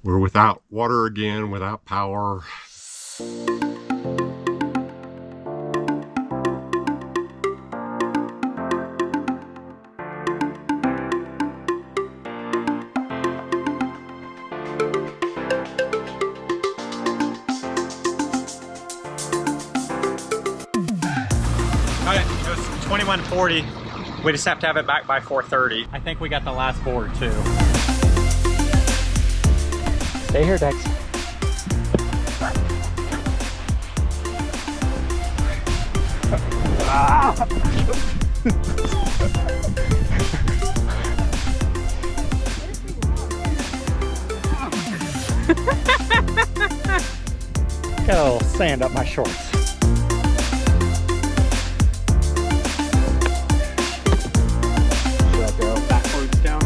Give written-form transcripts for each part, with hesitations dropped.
We're without water again, without power. Got it. It was 2140. We just have to have it back by 4:30. I think we got the last board too. Stay here, Dex. Got a little sand up my shorts. Should I go backwards down?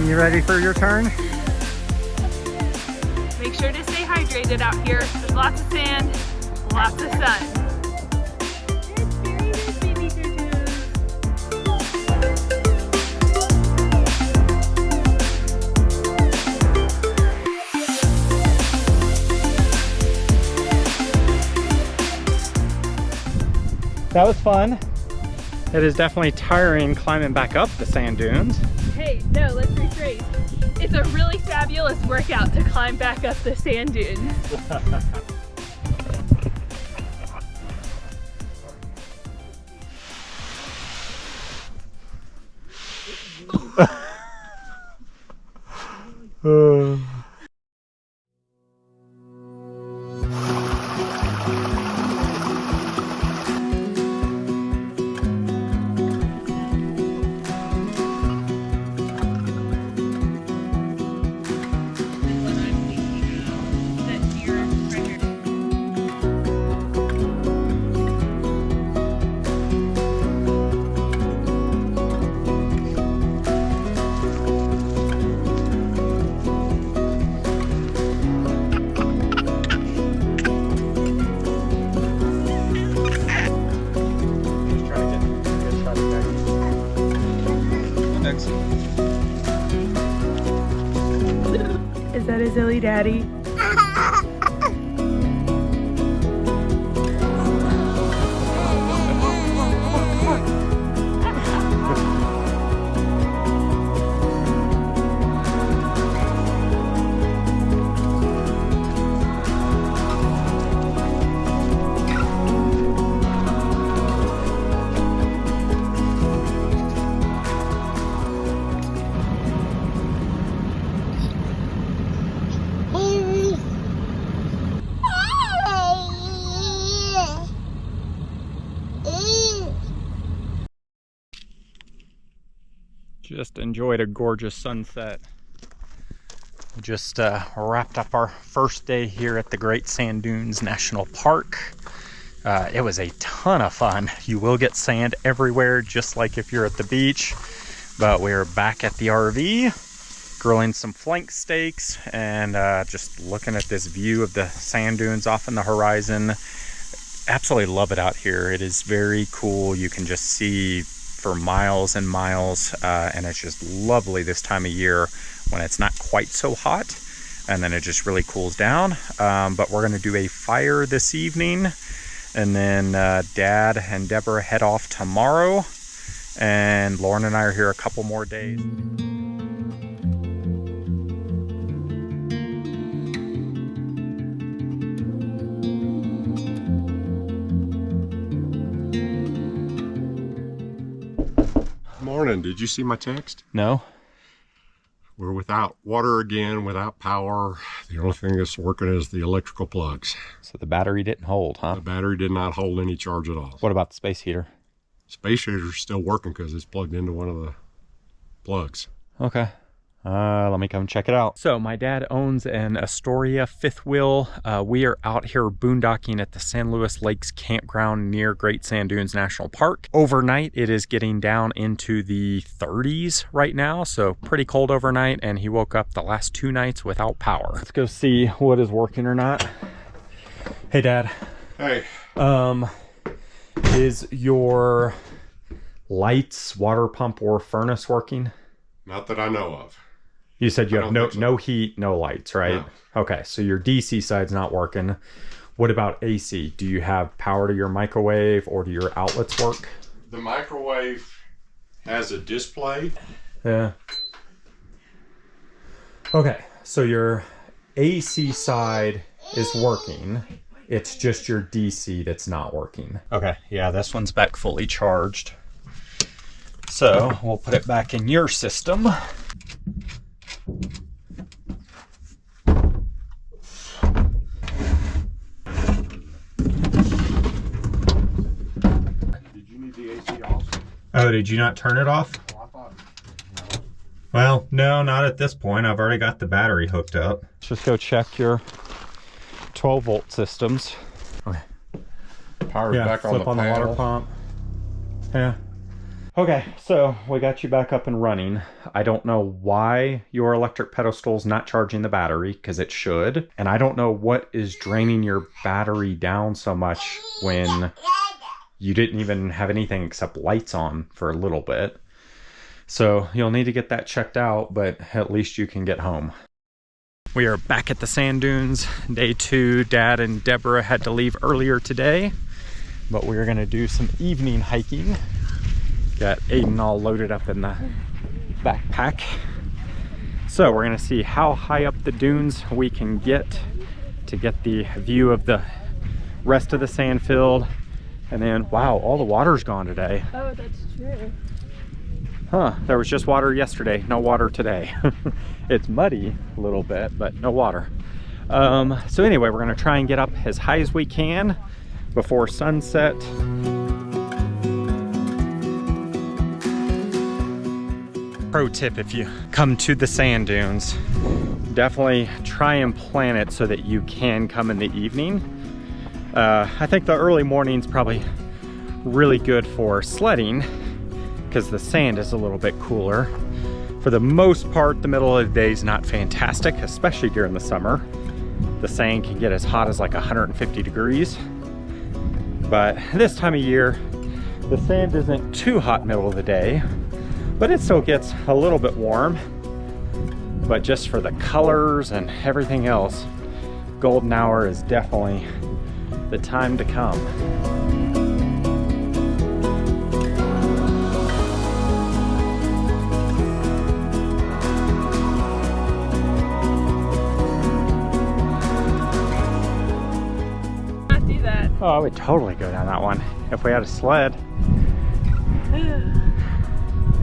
You ready for your turn? Make sure to stay hydrated out here. There's lots of sand, lots of sun. That was fun. It is definitely tiring climbing back up the sand dunes. Hey, no, let's rephrase. It's a really fabulous workout to climb back up the sand dunes. Is that a Zilly Daddy? Just enjoyed a gorgeous sunset. We just wrapped up our first day here at the Great Sand Dunes National Park. It was a ton of fun. You will get sand everywhere, just like if you're at the beach. But we're back at the RV, grilling some flank steaks, and just looking at this view of the sand dunes off in the horizon. Absolutely love it out here. It is very cool. You can just see for miles and miles, and it's just lovely this time of year when it's not quite so hot, and then it just really cools down. But we're going to do a fire this evening, and then Dad and Deborah head off tomorrow, and Lauren and I are here a couple more days. Morning, did you see my text? No? We're without water again, without power. The only thing that's working is the electrical plugs. So the battery didn't hold, huh? The battery did not hold any charge at all. What about the space heater? Space heater's still working because it's plugged into one of the plugs. Okay. Let me come check it out. So my dad owns an Astoria fifth wheel. We are out here boondocking at the San Luis Lakes campground near Great Sand Dunes National Park. Overnight, it is getting down into the 30s right now, so pretty cold overnight, and he woke up the last 2 nights without power. Let's go see what is working or not. Hey, Dad. Hey. Is your lights, water pump, or furnace working? Not that I know of. You said you have no so. no heat, no lights, right? No. Okay, so your DC side's not working. What about AC? Do you have power to your microwave, or do your outlets work? The microwave has a display. Yeah. Okay, so your AC side is working. It's just your DC that's not working. Okay, yeah, this one's back fully charged. So we'll put it back in your system. Did you need the AC off? Oh, did you not turn it off? Oh, I thought. Well, no, not at this point. I've already got the battery hooked up. Let's just go check your 12 volt systems. Okay. Power's back on flip the on the panel. water pump. Yeah. Okay, so we got you back up and running. I don't know why your electric pedestal's not charging the battery, because it should. And I don't know what is draining your battery down so much when you didn't even have anything except lights on for a little bit. So you'll need to get that checked out, but at least you can get home. We are back at the sand dunes. Day 2, Dad and Deborah had to leave earlier today, but we're gonna do some evening hiking. Got Aiden all loaded up in the backpack. So we're gonna see how high up the dunes we can get to get the view of the rest of the sand field. And then, wow, all the water's gone today. Oh, that's true. Huh, there was just water yesterday, no water today. It's muddy a little bit, but no water. So anyway, we're gonna try and get up as high as we can before sunset. Pro tip, if you come to the sand dunes, definitely try and plan it so that you can come in the evening. I think the early morning's probably really good for sledding because the sand is a little bit cooler. For the most part, the middle of the day is not fantastic, especially during the summer. The sand can get as hot as like 150 degrees. But this time of year, the sand isn't too hot middle of the day, but it still gets a little bit warm. But just for the colors and everything else, golden hour is definitely the time to come. Not do that. Oh, I would totally go down that one if we had a sled.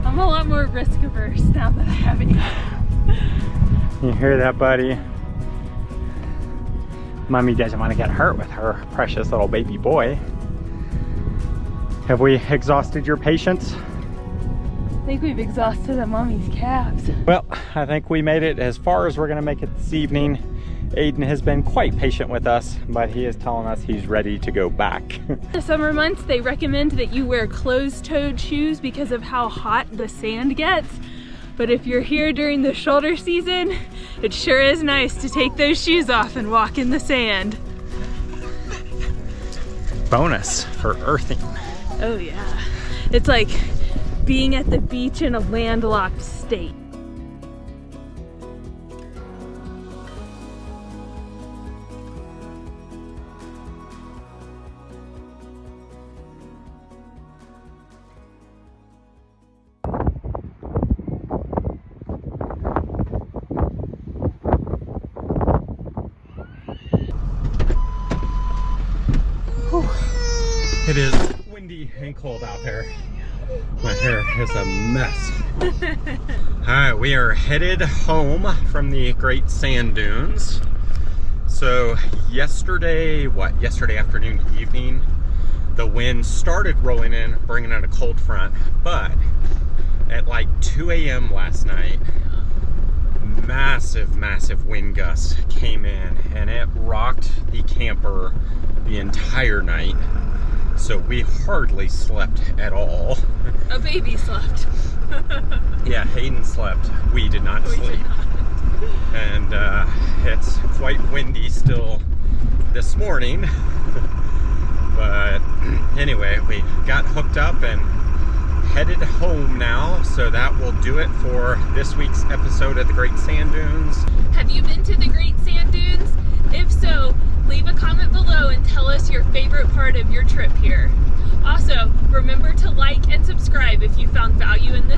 I'm a lot more risk averse now that I have it. You hear that, buddy? Mommy doesn't want to get hurt with her precious little baby boy. Have we exhausted your patience? I think we've exhausted the mommy's calves. Well, I think we made it as far as we're going to make it this evening. Aiden has been quite patient with us, but he is telling us he's ready to go back. The summer months, they recommend that you wear closed-toed shoes because of how hot the sand gets. But if you're here during the shoulder season, it sure is nice to take those shoes off and walk in the sand. Bonus for earthing. Oh yeah. It's like being at the beach in a landlocked state. It is windy and cold out there. My hair is a mess. Alright, we are headed home from the Great Sand Dunes. So yesterday afternoon, evening, the wind started rolling in, bringing in a cold front, but at like like 2 a.m. last night, massive wind gusts came in and it rocked the camper the entire night. So we hardly slept at all. A baby slept. Yeah, Hayden slept. We did not sleep. And it's quite windy still this morning. But anyway, we got hooked up and headed home now. So that will do it for this week's episode of the Great Sand Dunes. Have you been to the Great Sand Dunes? If so, leave a comment below and tell us your favorite part of your trip here. Also, remember to like and subscribe if you found value in this